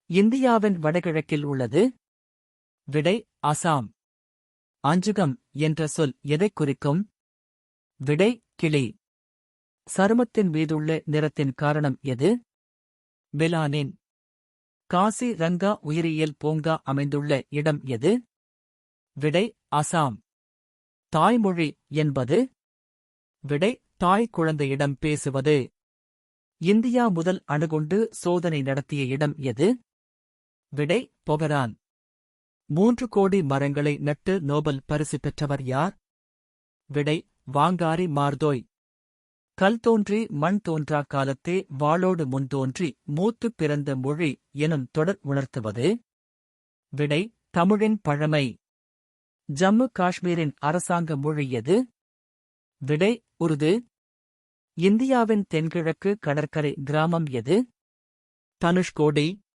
இந்தியாவின் வடகிழக்கில் உள்ளது. விடை அசாம். அஞ்சுகம் என்ற சொல் எதைக் குறிக்கும்? விடை கிளி. சருமத்தின் மீதுள்ள நிறத்தின் காரணம் எது? மெலானின். காசி ரங்கா உயிரியல் பூங்கா அமைந்துள்ள இடம் எது? விடை அசாம். தாய்மொழி என்பது? விடை தாய் குழந்தையிடம் பேசுவது. இந்தியா முதல் அணுகுண்டு சோதனை நடத்திய இடம் எது? விடை பொகரான். 3 கோடி மரங்களை நட்டு நோபல் பரிசு பெற்றவர் யார்? விடை வாங்காரி மார்தோய். கல் தோன்றி மண் தோன்றா காலத்தே வாளோடு முன்தோன்றி மூத்துப் பிறந்த மொழி எனும் தொடர் உணர்த்துவது. விடை தமிழின் பழமை. ஜம்மு காஷ்மீரின் அரசாங்க மொழி எது? விடை உருது. இந்தியாவின் தென்கிழக்கு கடற்கரை கிராமம் எது? தனுஷ்கோடி.